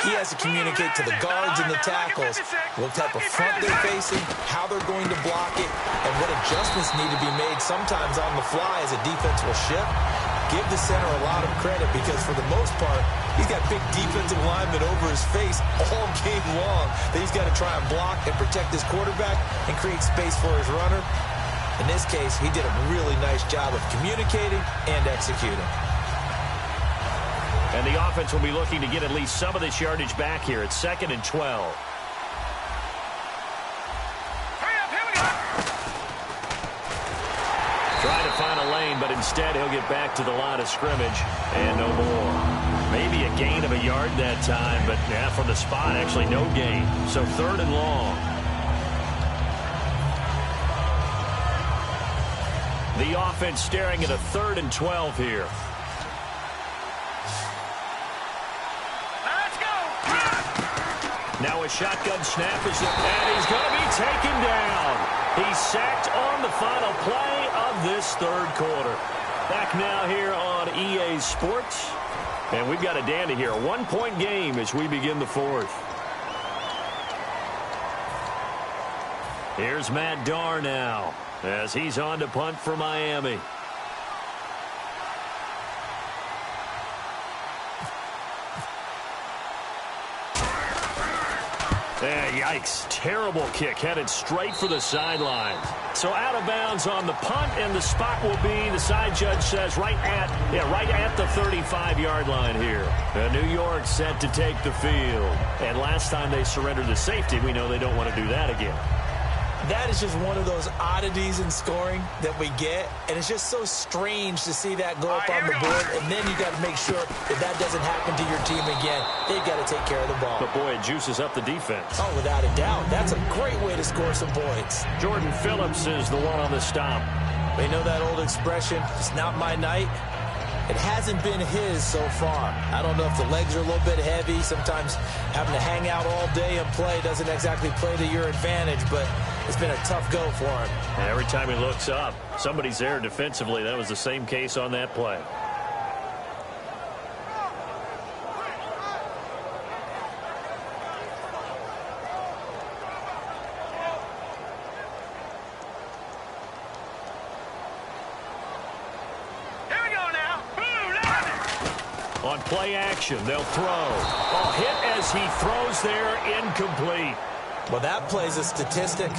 He has to communicate to the guards and the tackles what type of front they're facing, how they're going to block it, and what adjustments need to be made sometimes on the fly as a defense will shift. Give the center a lot of credit because for the most part, he's got big defensive linemen over his face all game long that he's got to try and block and protect his quarterback and create space for his runner. In this case, he did a really nice job of communicating and executing. And the offense will be looking to get at least some of this yardage back here. It's 2nd and 12. Hurry up, here we go. Trying to find a lane, but instead he'll get back to the line of scrimmage and no more. Maybe a gain of a yard that time, but yeah, from the spot, actually no gain. So 3rd and long. The offense staring at a 3rd and 12 here. Let's go. Now a shotgun snap is up, and he's going to be taken down. He's sacked on the final play of this 3rd quarter. Back now here on EA Sports. And we've got a dandy here. A 1-point game as we begin the 4th. Here's Matt Darr now as he's on to punt for Miami. Yikes. Terrible kick headed straight for the sideline. So out of bounds on the punt, and the spot will be, the side judge says, right at the 35-yard line here. New York set to take the field. And last time they surrendered the safety, we know they don't want to do that again. That is just one of those oddities in scoring that we get, and it's just so strange to see that go up on the board, and then you got to make sure that that doesn't happen to your team again. They've got to take care of the ball. But, boy, it juices up the defense. Oh, without a doubt. That's a great way to score some points. Jordan Phillips is the one on the stop. They know that old expression, it's not my night. It hasn't been his so far. I don't know if the legs are a little bit heavy. Sometimes having to hang out all day and play doesn't exactly play to your advantage, but it's been a tough go for him. And every time he looks up, somebody's there defensively. That was the same case on that play. On play action, they'll throw. Oh, hit as he throws there, incomplete. Well, that plays a statistic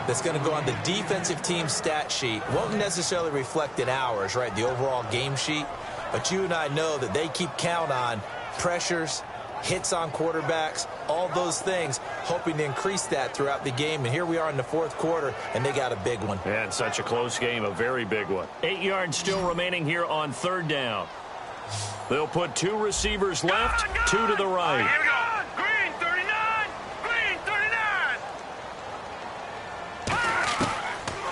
that's going to go on the defensive team stat sheet. Won't necessarily reflect in ours, right, the overall game sheet. But you and I know that they keep count on pressures, hits on quarterbacks, all those things, hoping to increase that throughout the game. And here we are in the 4th quarter, and they got a big one. And such a close game, a very big one. 8 yards still remaining here on 3rd down. They'll put 2 receivers left, 2 to the right. Here we go. Green 39. Green 39.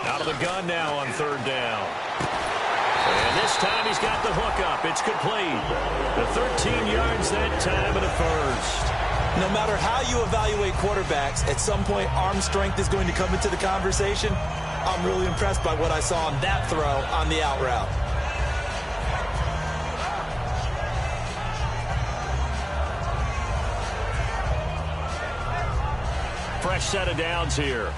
Out of the gun now on 3rd down. And this time he's got the hook up. It's complete. The 13 yards that time and a first. No matter how you evaluate quarterbacks, at some point arm strength is going to come into the conversation. I'm really impressed by what I saw on that throw on the out route. Fresh set of downs here.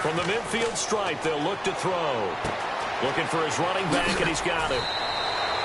From the midfield stripe, they'll look to throw. Looking for his running back, and he's got it.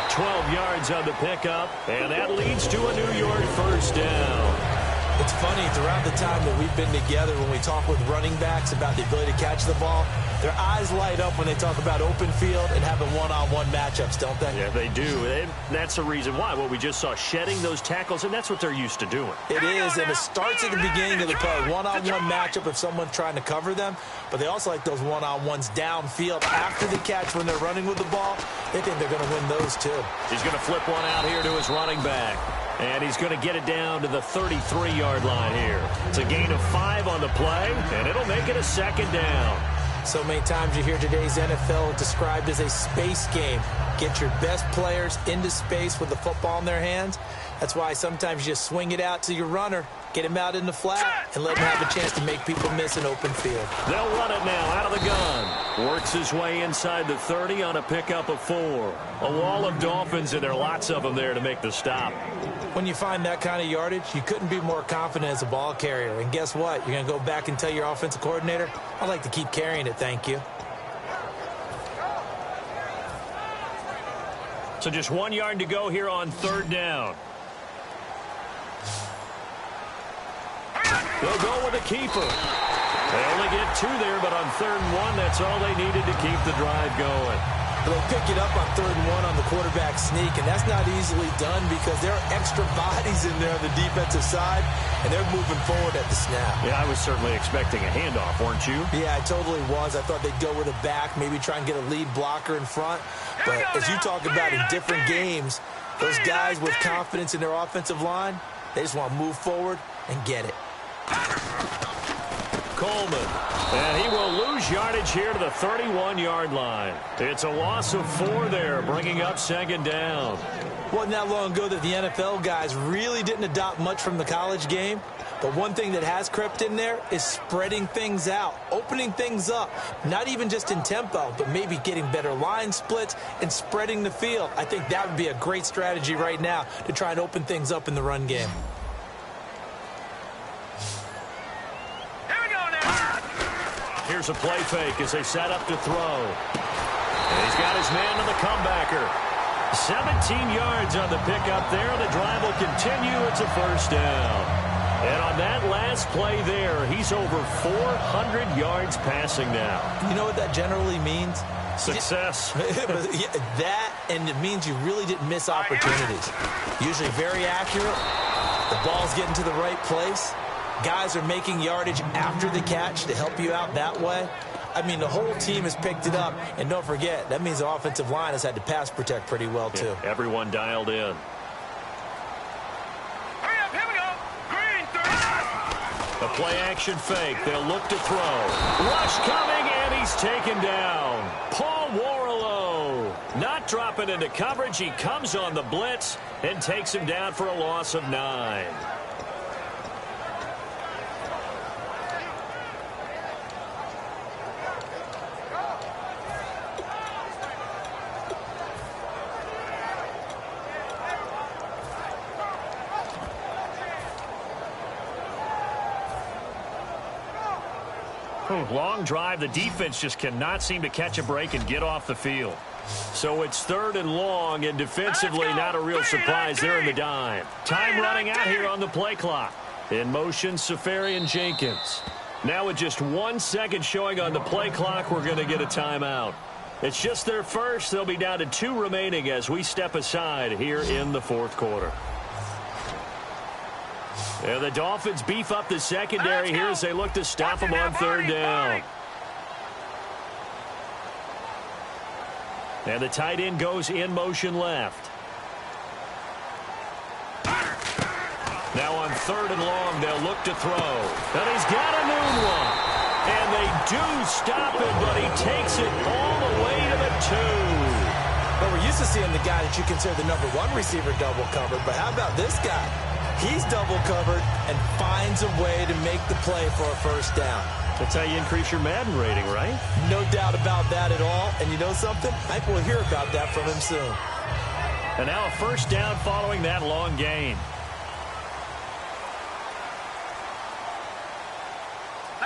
12 yards on the pickup, and that leads to a New York first down. It's funny, throughout the time that we've been together, when we talk with running backs about the ability to catch the ball, their eyes light up when they talk about open field and having one-on-one matchups, don't they? Yeah, they do. And that's the reason why. Well, we just saw shedding those tackles, and that's what they're used to doing. It is, and it starts at the beginning of the play. One-on-one matchup if someone's trying to cover them, but they also like those one-on-ones downfield after the catch when they're running with the ball. They think they're going to win those, too. He's going to flip one out here to his running back. And he's going to get it down to the 33-yard line here. It's a gain of 5 on the play, and it'll make it a second down. So many times you hear today's NFL described as a space game. Get your best players into space with the football in their hands. That's why sometimes you just swing it out to your runner, get him out in the flat, and let him have a chance to make people miss an open field. They'll run it now out of the gun. Works his way inside the 30 on a pickup of 4. A wall of Dolphins, and there are lots of them there to make the stop. When you find that kind of yardage, you couldn't be more confident as a ball carrier. And guess what? You're going to go back and tell your offensive coordinator, I'd like to keep carrying it, thank you. So just 1 yard to go here on third down. They'll go with a keeper. They only get 2 there, but on 3rd and 1, that's all they needed to keep the drive going. They'll pick it up on 3rd and 1 on the quarterback sneak, and that's not easily done because there are extra bodies in there on the defensive side, and they're moving forward at the snap. Yeah, I was certainly expecting a handoff, weren't you? Yeah, I totally was. I thought they'd go with a back, maybe try and get a lead blocker in front. But as you talk about in different games, those guys with confidence in their offensive line, they just want to move forward and get it. Coleman, and he will lose yardage here to the 31-yard line. It's a loss of 4 there, bringing up 2nd down. Wasn't that long ago that the NFL guys really didn't adopt much from the college game, but one thing that has crept in there is spreading things out, opening things up, not even just in tempo, but maybe getting better line splits and spreading the field. I think that would be a great strategy right now to try and open things up in the run game. Here's a play fake as they set up to throw. And he's got his man on the comebacker. 17 yards on the pickup there. The drive will continue. It's a first down. And on that last play there, he's over 400 yards passing now. You know what that generally means? Success. That, and it means you really didn't miss opportunities. Usually very accurate. The ball's getting to the right place. Guys are making yardage after the catch to help you out that way. I mean, the whole team has picked it up. And don't forget, that means the offensive line has had to pass protect pretty well, too. Yeah, everyone dialed in. Hurry up, here we go. Green, 30. A play-action fake. They'll look to throw. Rush coming, and he's taken down. Paul Warlow not dropping into coverage. He comes on the blitz and takes him down for a loss of 9. Long drive. The defense just cannot seem to catch a break and get off the field. So it's 3rd and long, and defensively not a real surprise. They're in the dime. Time running out here on the play clock. In motion, Safarian Jenkins. Now with just 1 second showing on the play clock, we're going to get a timeout. It's just their first. They'll be down to 2 remaining as we step aside here in the 4th quarter. And the Dolphins beef up the secondary here as they look to stop them on 3rd down. And the tight end goes in motion left. Now on 3rd and long, they'll look to throw. And he's got a new one. And they do stop him, but he takes it all the way to the 2. Well, we're used to seeing the guy that you consider the #1 receiver double covered, but how about this guy? He's double covered and finds a way to make the play for a first down. That's how you increase your Madden rating, right? No doubt about that at all. And you know something? I think we'll hear about that from him soon. And now a first down following that long gain.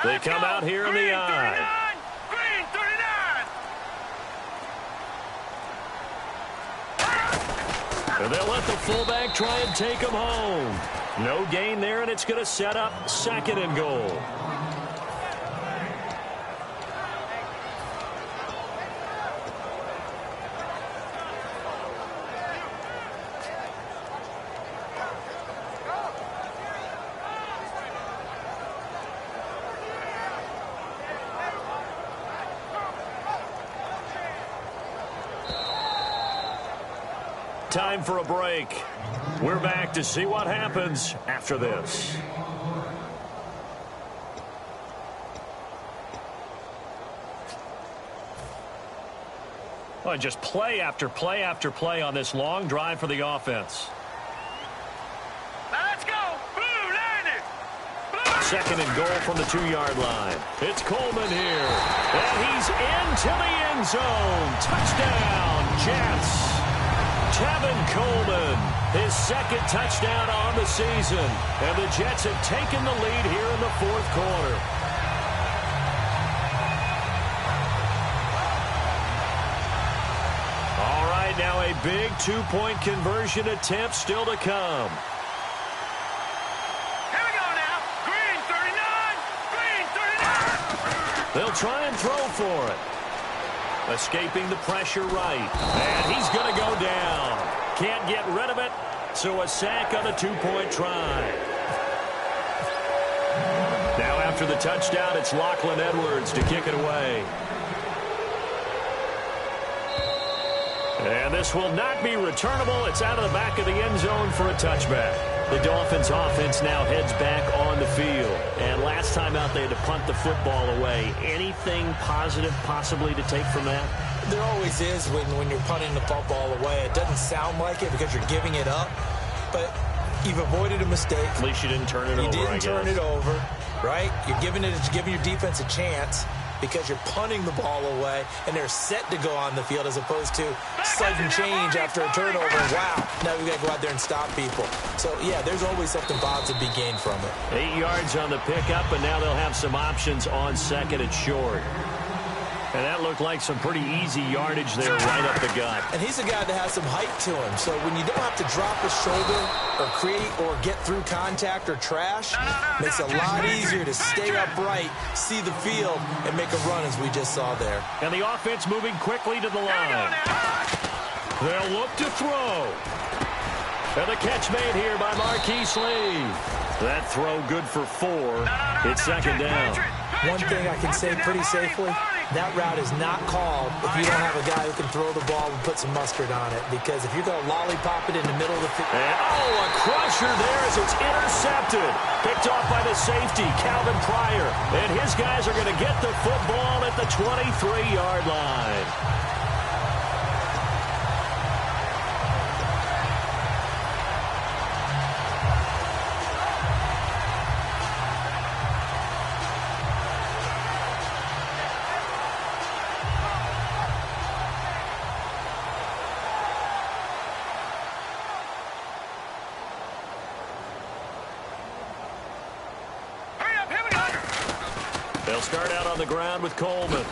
They come out here in the eye. Green 39. And they'll let the fullback try and take him home. No gain there, and it's going to set up second and goal. Time for a break. We're back to see what happens after this. Well, just play after play after play on this long drive for the offense. Let's go. Blue, line it. Blue. Second and goal from the 2-yard line. It's Coleman here. And he's into the end zone. Touchdown, Jets. Tevin Coleman, his second touchdown on the season. And the Jets have taken the lead here in the fourth quarter. All right, now a big two-point conversion attempt still to come. Here we go now. Green 39. Green 39. They'll try and throw for it. Escaping the pressure right. And he's going to go down. Can't get rid of it. So a sack on a two-point try. Now after the touchdown, it's Lachlan Edwards to kick it away. And this will not be returnable. It's out of the back of the end zone for a touchback. The Dolphins offense now heads back on the field. And last time out, they had to punt the football away. Anything positive possibly to take from that? There always is when you're punting the football away. It doesn't sound like it because you're giving it up, but you've avoided a mistake. At least you didn't turn it over, You didn't turn it over, right? You're giving your defense a chance because you're punting the ball away, and they're set to go on the field as opposed to sudden change after a turnover. Wow, now we've got to go out there and stop people. So, yeah, there's always something positive to be gained from it. 8 yards on the pickup, and now they'll have some options on second and short. And that looked like some pretty easy yardage there right up the gut. And he's a guy that has some height to him. So when you don't have to drop his shoulder or create or get through contact or trash, makes it a lot easier to stay upright, see the field, and make a run as we just saw there. And the offense moving quickly to the line. They'll look to throw. And the catch made here by Marquise Lee. That throw good for 4. It's second down. One thing I can say pretty safely, that route is not called if you don't have a guy who can throw the ball and put some mustard on it. Because if you're going to lollipop it in the middle of the field. And, a crusher there as it's intercepted. Picked off by the safety, Calvin Pryor. And his guys are going to get the football at the 23-yard line. They'll start out on the ground with Coleman.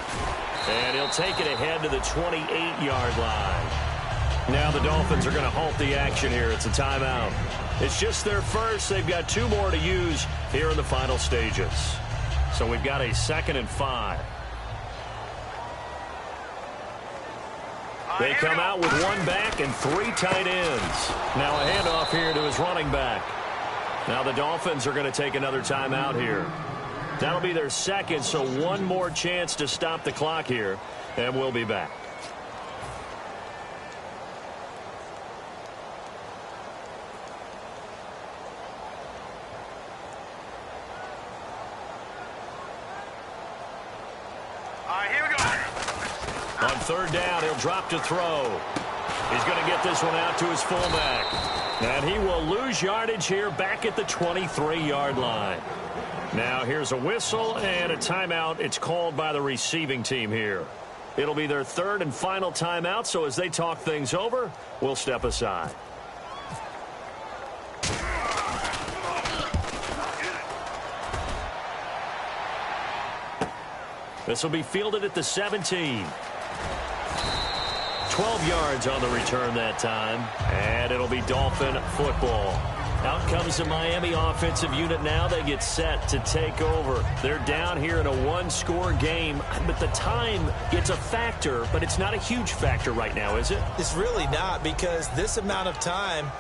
And he'll take it ahead to the 28-yard line. Now the Dolphins are going to halt the action here. It's a timeout. It's just their first. They've got 2 more to use here in the final stages. So we've got a 2nd and 5. They come out with 1 back and 3 tight ends. Now a handoff here to his running back. Now the Dolphins are going to take another timeout here. That'll be their second, so 1 more chance to stop the clock here, and we'll be back. All right, here we go. On 3rd down, he'll drop to throw. He's going to get this one out to his fullback. And he will lose yardage here back at the 23-yard line. Now here's a whistle and a timeout. It's called by the receiving team here. It'll be their third and final timeout, so as they talk things over, we'll step aside. This will be fielded at the 17. 12 yards on the return that time. And it'll be Dolphin football. Out comes the Miami offensive unit now. They get set to take over. They're down here in a one-score game. But the time, it's a factor, but it's not a huge factor right now, is it? It's really not, because this amount of time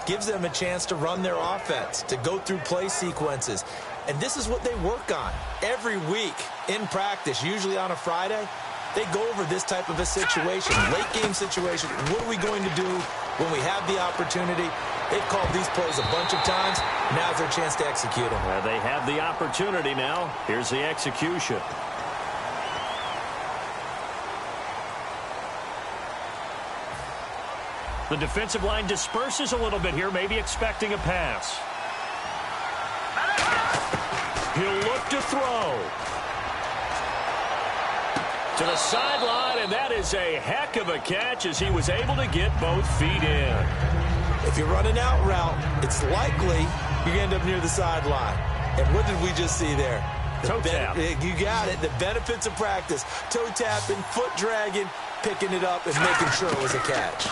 gives them a chance to run their offense, to go through play sequences. And this is what they work on every week in practice, usually on a Friday. They go over this type of a situation, late-game situation. What are we going to do when we have the opportunity? They've called these plays a bunch of times. Now's their chance to execute them. Well, they have the opportunity now. Here's the execution. The defensive line disperses a little bit here, maybe expecting a pass. He'll look to throw. To the sideline, and that is a heck of a catch as he was able to get both feet in. If you run an out route, it's likely you end up near the sideline. And what did we just see there? Toe tap. You got it. The benefits of practice. Toe tapping, foot dragging, picking it up, and making sure it was a catch.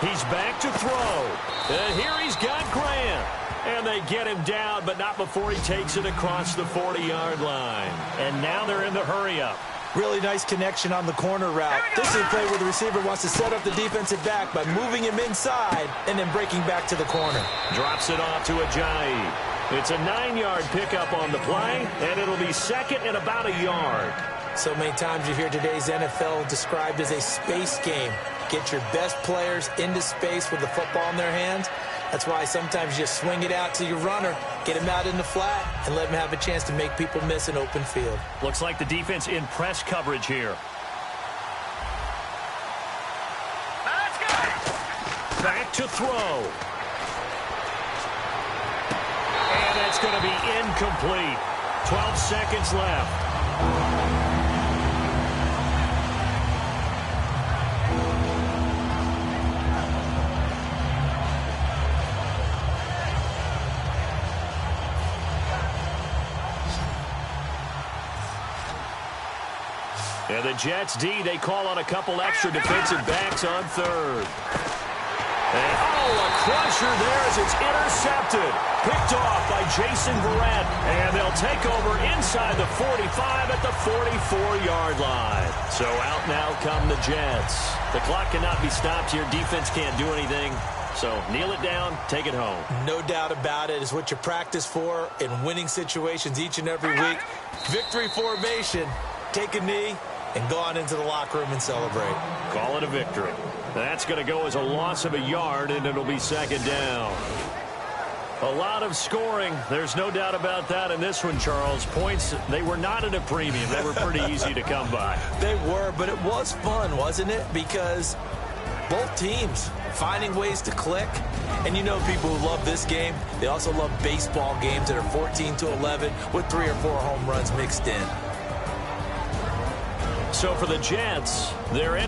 He's back to throw. And here he's got Grant. And they get him down, but not before he takes it across the 40-yard line. And now they're in the hurry-up. Really nice connection on the corner route. This is a play where the receiver wants to set up the defensive back by moving him inside and then breaking back to the corner. Drops it off to Ajayi. It's a 9-yard pickup on the play, and it'll be second and about a yard. So many times you hear today's NFL described as a space game. Get your best players into space with the football in their hands. That's why sometimes you swing it out to your runner, get him out in the flat, and let him have a chance to make people miss an open field. Looks like the defense in press coverage here. Let's go! Back to throw. And that's going to be incomplete. 12 seconds left. And the Jets D, they call on a couple extra defensive backs on third. And, a crusher there as it's intercepted. Picked off by Jason Verrett. And they'll take over inside the 45 at the 44-yard line. So out now come the Jets. The clock cannot be stopped here. Defense can't do anything. So kneel it down, take it home. No doubt about it. It's what you practice for in winning situations each and every week. Victory formation. Take a knee and go on into the locker room and celebrate. Call it a victory. That's going to go as a loss of a yard, and it'll be second down. A lot of scoring. There's no doubt about that in this one, Charles. Points, they were not at a premium. They were pretty easy to come by. They were, but it was fun, wasn't it? Because both teams finding ways to click. And you know people who love this game, they also love baseball games that are 14-11 with 3 or 4 home runs mixed in. So for the Jets, they're in.